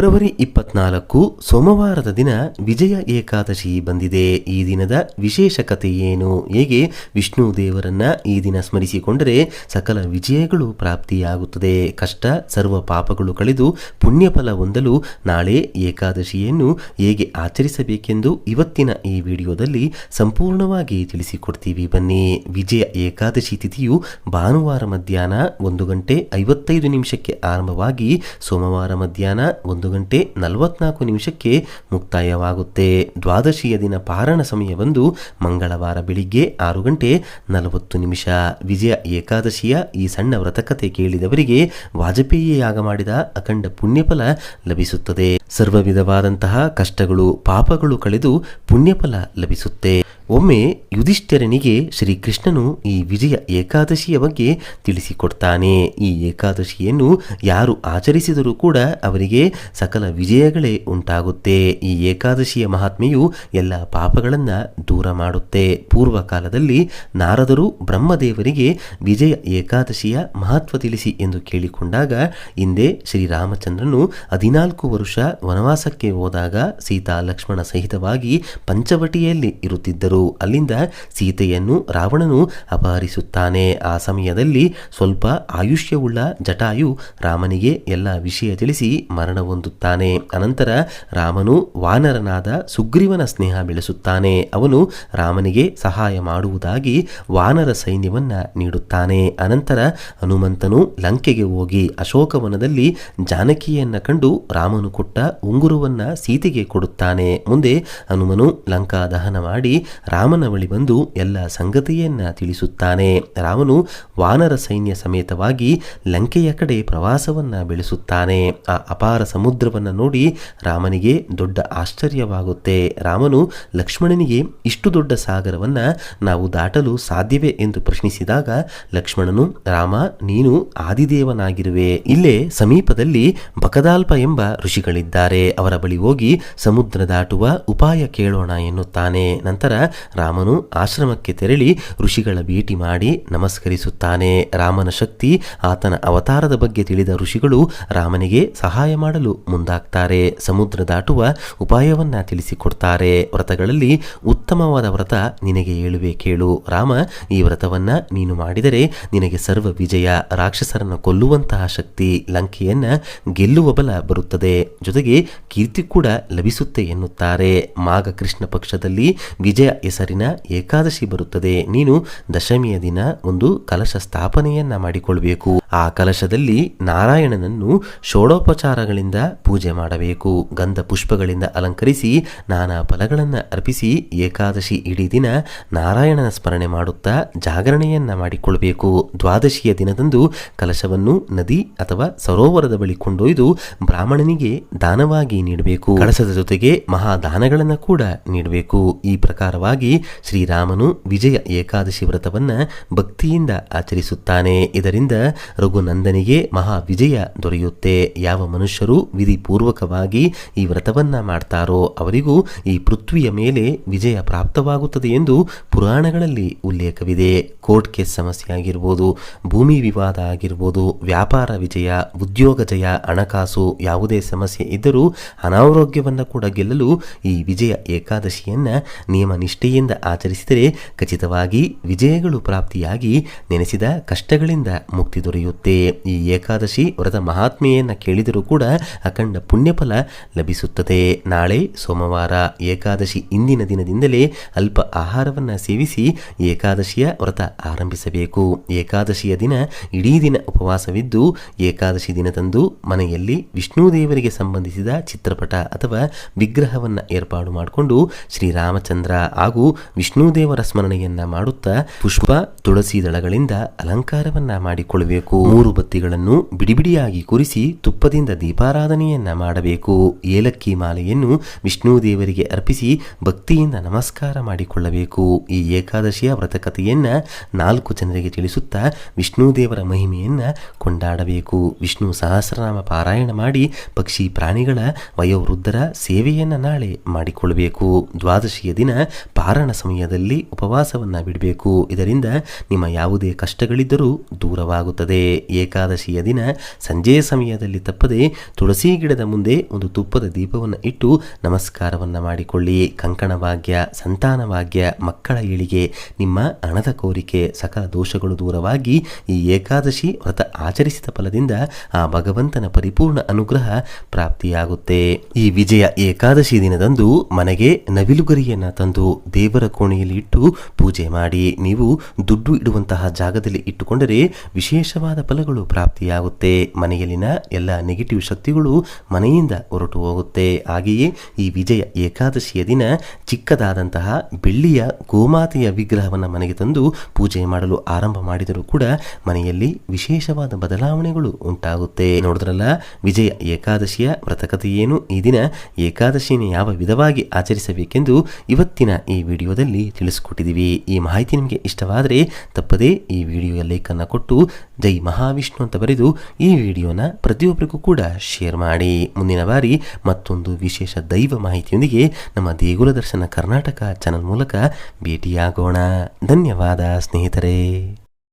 February 24 ಸೋಮವಾರದ ದಿನ ವಿಜಯ ಏಕಾದಶಿ ಬಂದಿದೆ. ಈ ದಿನದ ವಿಶೇಷ ಕಥೆ ಏನು, ಹೇಗೆ ವಿಷ್ಣು ದೇವರನ್ನ ಈ ದಿನ ಸ್ಮರಿಸಿಕೊಂಡರೆ ಸಕಲ ವಿಜಯಗಳು ಪ್ರಾಪ್ತಿಯಾಗುತ್ತದೆ, ಕಷ್ಟ ಸರ್ವ ಪಾಪಗಳು ಕಳೆದು ಪುಣ್ಯಫಲ ಹೊಂದಲು ನಾಳೆ ಏಕಾದಶಿಯನ್ನು ಹೇಗೆ ಆಚರಿಸಬೇಕೆಂದು ಇವತ್ತಿನ ಈ ವಿಡಿಯೋದಲ್ಲಿ ಸಂಪೂರ್ಣವಾಗಿ ತಿಳಿಸಿಕೊಡ್ತೀವಿ. ಬನ್ನಿ. ವಿಜಯ ಏಕಾದಶಿ ತಿಥಿಯು ಭಾನುವಾರ ಮಧ್ಯಾಹ್ನ 1:55 ಆರಂಭವಾಗಿ ಸೋಮವಾರ ಮಧ್ಯಾಹ್ನ 1:44 ಮುಕ್ತಾಯವಾಗುತ್ತೆ. ದ್ವಾದಶಿಯ ದಿನ ಪಾರಣ ಸಮಯ ಬಂದು ಮಂಗಳವಾರ ಬೆಳಿಗ್ಗೆ 6:40. ವಿಜಯ ಏಕಾದಶಿಯ ಈ ಸಣ್ಣ ವ್ರತಕತೆ ಕೇಳಿದವರಿಗೆ ವಾಜಪೇಯಿ ಯಾಗ ಮಾಡಿದ ಅಖಂಡ ಪುಣ್ಯಫಲ ಲಭಿಸುತ್ತದೆ. ಸರ್ವ ವಿಧವಾದಂತಹ ಕಷ್ಟಗಳು ಪಾಪಗಳು ಕಳೆದು ಪುಣ್ಯಫಲ ಲಭಿಸುತ್ತೆ. ಒಮ್ಮೆ ಯುಧಿಷ್ಠಿರನಿಗೆ ಶ್ರೀಕೃಷ್ಣನು ಈ ವಿಜಯ ಏಕಾದಶಿಯ ಬಗ್ಗೆ ತಿಳಿಸಿಕೊಡ್ತಾನೆ. ಈ ಏಕಾದಶಿಯನ್ನು ಯಾರು ಆಚರಿಸಿದರೂ ಕೂಡ ಅವರಿಗೆ ಸಕಲ ವಿಜಯಗಳೇ ಉಂಟಾಗುತ್ತೆ. ಈ ಏಕಾದಶಿಯ ಮಹಾತ್ಮೆಯು ಎಲ್ಲ ಪಾಪಗಳನ್ನು ದೂರ ಮಾಡುತ್ತೆ. ಪೂರ್ವ ಕಾಲದಲ್ಲಿ ನಾರದರು ಬ್ರಹ್ಮದೇವರಿಗೆ ವಿಜಯ ಏಕಾದಶಿಯ ಮಹತ್ವ ತಿಳಿಸಿ ಎಂದು ಕೇಳಿಕೊಂಡಾಗ ಹಿಂದೆ ಶ್ರೀರಾಮಚಂದ್ರನು 14 ವರ್ಷ ವನವಾಸಕ್ಕೆ ಹೋದಾಗ ಸೀತಾ ಲಕ್ಷ್ಮಣ ಸಹಿತವಾಗಿ ಪಂಚವಟಿಯಲ್ಲಿ ಇರುತ್ತಿದ್ದರು. ಅಲ್ಲಿಂದ ಸೀತೆಯನ್ನು ರಾವಣನು ಅಪಹರಿಸುತ್ತಾನೆ. ಆ ಸಮಯದಲ್ಲಿ ಸ್ವಲ್ಪ ಆಯುಷ್ಯವುಳ್ಳ ಜಟಾಯು ರಾಮನಿಗೆ ಎಲ್ಲ ವಿಷಯ ತಿಳಿಸಿ ಮರಣ ಹೊಂದುತ್ತಾನೆ. ಅನಂತರ ರಾಮನು ವಾನರನಾದ ಸುಗ್ರೀವನ ಸ್ನೇಹ ಬೆಳೆಸುತ್ತಾನೆ. ಅವನು ರಾಮನಿಗೆ ಸಹಾಯ ಮಾಡುವುದಾಗಿ ವಾನರ ಸೈನ್ಯವನ್ನ ನೀಡುತ್ತಾನೆ. ಅನಂತರ ಹನುಮಂತನು ಲಂಕೆಗೆ ಹೋಗಿ ಅಶೋಕವನದಲ್ಲಿ ಜಾನಕಿಯನ್ನ ಕಂಡು ರಾಮನು ಕೊಟ್ಟ ಉಂಗುರವನ್ನ ಸೀತೆಗೆ ಕೊಡುತ್ತಾನೆ. ಮುಂದೆ ಹನುಮನು ಲಂಕಾ ದಹನ ಮಾಡಿ ರಾಮನ ಬಳಿ ಬಂದು ಎಲ್ಲ ಸಂಗತಿಯನ್ನ ತಿಳಿಸುತ್ತಾನೆ. ರಾಮನು ವಾನರ ಸೈನ್ಯ ಸಮೇತವಾಗಿ ಲಂಕೆಯ ಕಡೆ ಪ್ರವಾಸವನ್ನ ಬೆಳೆಸುತ್ತಾನೆ. ಆ ಅಪಾರ ಸಮುದ್ರವನ್ನ ನೋಡಿ ರಾಮನಿಗೆ ದೊಡ್ಡ ಆಶ್ಚರ್ಯವಾಗುತ್ತೆ. ರಾಮನು ಲಕ್ಷ್ಮಣನಿಗೆ ಇಷ್ಟು ದೊಡ್ಡ ಸಾಗರವನ್ನ ನಾವು ದಾಟಲು ಸಾಧ್ಯವೇ ಎಂದು ಪ್ರಶ್ನಿಸಿದಾಗ ಲಕ್ಷ್ಮಣನು, ರಾಮ, ನೀನು ಆದಿದೇವನಾಗಿರುವೆ. ಇಲ್ಲೇ ಸಮೀಪದಲ್ಲಿ ಬಕದಾಲ್ಪ ಎಂಬ ಋಷಿಗಳಿದ್ದಾರೆ, ಅವರ ಬಳಿ ಹೋಗಿ ಸಮುದ್ರ ದಾಟುವ ಉಪಾಯ ಕೇಳೋಣ ಎನ್ನುತ್ತಾನೆ. ನಂತರ ರಾಮನು ಆಶ್ರಮಕ್ಕೆ ತೆರಳಿ ಋಷಿಗಳ ಭೇಟಿ ಮಾಡಿ ನಮಸ್ಕರಿಸುತ್ತಾನೆ. ರಾಮನ ಶಕ್ತಿ, ಆತನ ಅವತಾರದ ಬಗ್ಗೆ ತಿಳಿದ ಋಷಿಗಳು ರಾಮನಿಗೆ ಸಹಾಯ ಮಾಡಲು ಮುಂದಾಗ್ತಾರೆ. ಸಮುದ್ರ ದಾಟುವ ಉಪಾಯವನ್ನ ತಿಳಿಸಿಕೊಡ್ತಾರೆ. ವ್ರತಗಳಲ್ಲಿ ಉತ್ತಮವಾದ ವ್ರತ ನಿನಗೆ ಹೇಳುವೆ ಕೇಳು. ರಾಮ, ಈ ವ್ರತವನ್ನ ನೀನು ಮಾಡಿದರೆ ನಿನಗೆ ಸರ್ವ ವಿಜಯ, ರಾಕ್ಷಸರನ್ನು ಕೊಲ್ಲುವಂತಹ ಶಕ್ತಿ, ಲಂಕೆಯನ್ನ ಗೆಲ್ಲುವ ಬಲ ಬರುತ್ತದೆ, ಜೊತೆಗೆ ಕೀರ್ತಿ ಕೂಡ ಲಭಿಸುತ್ತೆ ಎನ್ನುತ್ತಾರೆ. ಮಾಘ ಕೃಷ್ಣ ಪಕ್ಷದಲ್ಲಿ ವಿಜಯ ಹೆಸರಿನ ಏಕಾದಶಿ ಬರುತ್ತದೆ. ನೀನು ದಶಮಿಯ ದಿನ ಒಂದು ಕಲಶ ಸ್ಥಾಪನೆಯನ್ನ ಮಾಡಿಕೊಳ್ಬೇಕು. ಆ ಕಲಶದಲ್ಲಿ ನಾರಾಯಣನನ್ನು ಷೋಡೋಪಚಾರಗಳಿಂದ ಪೂಜೆ ಮಾಡಬೇಕು. ಗಂಧ ಪುಷ್ಪಗಳಿಂದ ಅಲಂಕರಿಸಿ ನಾನಾ ಫಲಗಳನ್ನು ಅರ್ಪಿಸಿ ಏಕಾದಶಿ ಇಡೀ ದಿನ ನಾರಾಯಣನ ಸ್ಮರಣೆ ಮಾಡುತ್ತಾ ಜಾಗರಣೆಯನ್ನ ಮಾಡಿಕೊಳ್ಬೇಕು. ದ್ವಾದಶಿಯ ದಿನದಂದು ಕಲಶವನ್ನು ನದಿ ಅಥವಾ ಸರೋವರದ ಬಳಿ ಕೊಂಡೊಯ್ದು ಬ್ರಾಹ್ಮಣನಿಗೆ ದಾನವಾಗಿ ನೀಡಬೇಕು. ಕಳಸದ ಜೊತೆಗೆ ಮಹಾದಾನಗಳನ್ನು ಕೂಡ ನೀಡಬೇಕು. ಈ ಪ್ರಕಾರವಾಗಿ ಶ್ರೀರಾಮನು ವಿಜಯ ಏಕಾದಶಿ ವ್ರತವನ್ನ ಭಕ್ತಿಯಿಂದ ಆಚರಿಸುತ್ತಾನೆ. ಇದರಿಂದ ರಘುನಂದನಿಗೆ ಮಹಾ ವಿಜಯ ದೊರೆಯುತ್ತೆ. ಯಾವ ಮನುಷ್ಯರು ವಿಧಿಪೂರ್ವಕವಾಗಿ ಈ ವ್ರತವನ್ನ ಮಾಡ್ತಾರೋ ಅವರಿಗೂ ಈ ಪೃಥ್ವಿಯ ಮೇಲೆ ವಿಜಯ ಪ್ರಾಪ್ತವಾಗುತ್ತದೆ ಎಂದು ಪುರಾಣಗಳಲ್ಲಿ ಉಲ್ಲೇಖವಿದೆ. ಕೋರ್ಟ್ ಕೇಸ್ ಸಮಸ್ಯೆ ಆಗಿರ್ಬೋದು, ಭೂಮಿ ವಿವಾದ ಆಗಿರ್ಬೋದು, ವ್ಯಾಪಾರ ವಿಜಯ, ಉದ್ಯೋಗ ಜಯ, ಹಣಕಾಸು ಯಾವುದೇ ಸಮಸ್ಯೆ ಇದ್ದರೂ ಅನಾರೋಗ್ಯವನ್ನು ಕೂಡ ಗೆಲ್ಲಲು ಈ ವಿಜಯ ಏಕಾದಶಿಯನ್ನ ನಿಯಮ ನಿಷ್ಠೆಯಿಂದ ಆಚರಿಸಿದರೆ ಖಚಿತವಾಗಿ ವಿಜಯಗಳು ಪ್ರಾಪ್ತಿಯಾಗಿ ನೆನೆಸಿದ ಕಷ್ಟಗಳಿಂದ ಮುಕ್ತಿ ದೊರೆಯುತ್ತೆ. ಈ ಏಕಾದಶಿ ವ್ರತ ಮಹಾತ್ಮೆಯನ್ನ ಕೇಳಿದರೂ ಕೂಡ ಅಖಂಡ ಪುಣ್ಯಫಲ ಲಭಿಸುತ್ತದೆ. ನಾಳೆ ಸೋಮವಾರ ಏಕಾದಶಿ ಇಂದಿನ ದಿನದಿಂದಲೇ ಅಲ್ಪ ಆಹಾರವನ್ನ ಸೇವಿಸಿ ಏಕಾದಶಿಯ ವ್ರತ ಆರಂಭಿಸಬೇಕು. ಏಕಾದಶಿಯ ದಿನ ಇಡೀ ದಿನ ಉಪವಾಸವಿದ್ದು ಏಕಾದಶಿ ದಿನದಂದು ಮನೆಯಲ್ಲಿ ವಿಷ್ಣು ದೇವರಿಗೆ ಸಂಬಂಧಿಸಿದ ಚಿತ್ರಪಟ ಅಥವಾ ವಿಗ್ರಹವನ್ನ ಏರ್ಪಾಡು ಮಾಡಿಕೊಂಡು ಶ್ರೀರಾಮಚಂದ್ರ ಹಾಗೂ ವಿಷ್ಣು ದೇವರ ಸ್ಮರಣೆಯನ್ನ ಮಾಡುತ್ತಾ ಪುಷ್ಪ ತುಳಸಿ ದಳಗಳಿಂದ ಅಲಂಕಾರವನ್ನ ಮಾಡಿಕೊಳ್ಳಬೇಕು. 3 ಬತ್ತಿಗಳನ್ನು ಬಿಡಿಬಿಡಿಯಾಗಿ ಕುರಿಸಿ ತುಪ್ಪದಿಂದ ದೀಪಾರಾಧನೆಯನ್ನ ಮಾಡಬೇಕು. ಏಲಕ್ಕಿ ಮಾಲೆಯನ್ನು ವಿಷ್ಣು ದೇವರಿಗೆ ಅರ್ಪಿಸಿ ಭಕ್ತಿಯಿಂದ ನಮಸ್ಕಾರ ಮಾಡಿಕೊಳ್ಳಬೇಕು. ಈ ಏಕಾದಶಿಯ ವ್ರತಕಥೆಯನ್ನ 4 ಜನರಿಗೆ ತಿಳಿಸುತ್ತಾ ವಿಷ್ಣು ದೇವರ ಮಹಿಮೆಯನ್ನ ಕೊಂಡಾಡಬೇಕು. ವಿಷ್ಣು ಸಹಸ್ರನಾಮ ಪಾರಾಯಣ ಮಾಡಿ ಪಕ್ಷಿ ಪ್ರಾಣಿಗಳ ವಯೋವೃದ್ಧರ ಸೇವೆಯನ್ನ ನಾಳೆ ಮಾಡಿಕೊಳ್ಳಬೇಕು. ದ್ವಾದಶಿಯ ದಿನ ಪಾರಣ ಸಮಯದಲ್ಲಿ ಉಪವಾಸವನ್ನು ಬಿಡಬೇಕು. ಇದರಿಂದ ನಿಮ್ಮ ಯಾವುದೇ ಕಷ್ಟಗಳಿದ್ದರೂ ದೂರವಾಗುತ್ತದೆ. ಏಕಾದಶಿಯ ದಿನ ಸಂಜೆಯ ಸಮಯದಲ್ಲಿ ತಪ್ಪದೆ ತುಳಸಿ ಗಿಡದ ಮುಂದೆ ಒಂದು ತುಪ್ಪದ ದೀಪವನ್ನು ಇಟ್ಟು ನಮಸ್ಕಾರವನ್ನು ಮಾಡಿಕೊಳ್ಳಿ. ಕಂಕಣ ಭಾಗ್ಯ, ಸಂತಾನ ಭಾಗ್ಯ, ಮಕ್ಕಳ ಏಳಿಗೆ, ನಿಮ್ಮ ಹಣದ ಕೋರಿಕೆ, ಸಕಲ ದೋಷಗಳು ದೂರವಾಗಿ ಈ ಏಕಾದಶಿ ವ್ರತ ಆಚರಿಸಿದ ಫಲದಿಂದ ಆ ಭಗವಂತನ ಪರಿಪೂರ್ಣ ಅನುಗ್ರಹ ಪ್ರಾಪ್ತಿಯಾಗುತ್ತೆ. ಈ ವಿಜಯ ಏಕಾದಶಿ ದಿನದಂದು ಮನೆಗೆ ನವಿಲುಗರಿಯನ್ನು ತಂದು ದೇವರ ಕೋಣೆಯಲ್ಲಿ ಇಟ್ಟು ಪೂಜೆ ಮಾಡಿ. ನೀವು ದುಡ್ಡು ಇಡುವಂತಹ ಜಾಗದಲ್ಲಿ ಇಟ್ಟುಕೊಂಡರೆ ವಿಶೇಷವಾದ ಫಲಗಳು ಪ್ರಾಪ್ತಿಯಾಗುತ್ತೆ. ಮನೆಯಲ್ಲಿನ ಎಲ್ಲ ನೆಗೆಟಿವ್ ಶಕ್ತಿಗಳು ಮನೆಯಿಂದ ಹೊರಟು ಹೋಗುತ್ತೆ. ಹಾಗೆಯೇ ಈ ವಿಜಯ ಏಕಾದಶಿಯ ದಿನ ಚಿಕ್ಕದಾದಂತಹ ಬೆಳ್ಳಿಯ ಗೋಮಾತೆಯ ವಿಗ್ರಹವನ್ನು ಮನೆಗೆ ತಂದು ಪೂಜೆ ಮಾಡಲು ಆರಂಭ ಮಾಡಿದರೂ ಕೂಡ ಮನೆಯಲ್ಲಿ ವಿಶೇಷವಾದ ಬದಲಾವಣೆಗಳು ಉಂಟಾಗುತ್ತೆ. ನೋಡಿದ್ರಲ್ಲ, ವಿಜಯ ಏಕಾದಶಿಯ ವ್ರತಕಥೆ ಏನು, ಈ ದಿನ ಏಕಾದಶಿಯನ್ನು ಯಾವ ವಿಧವಾಗಿ ಆಚರಿಸಬೇಕೆಂದು ಇವತ್ತಿನ ಈ ವಿಡಿಯೋದಲ್ಲಿ ತಿಳಿಸ್ಕೊಟ್ಟಿದ್ದೀವಿ. ಈ ಮಾಹಿತಿ ನಿಮಗೆ ಇಷ್ಟವಾದರೆ ತಪ್ಪದೇ ಈ ವಿಡಿಯೋಗೆ ಲೈಕನ್ನು ಕೊಟ್ಟು ಜೈ ಮಹಾವಿಷ್ಣು ಅಂತ ಬರೆದು ಈ ವಿಡಿಯೋನ ಪ್ರತಿಯೊಬ್ಬರಿಗೂ ಕೂಡ ಶೇರ್ ಮಾಡಿ. ಮುಂದಿನ ಬಾರಿ ಮತ್ತೊಂದು ವಿಶೇಷ ದೈವ ಮಾಹಿತಿಯೊಂದಿಗೆ ನಮ್ಮ ದೇಗುಲ ದರ್ಶನ ಕರ್ನಾಟಕ ಚಾನಲ್ ಮೂಲಕ ಭೇಟಿಯಾಗೋಣ. ಧನ್ಯವಾದ ಸ್ನೇಹಿತರೆ.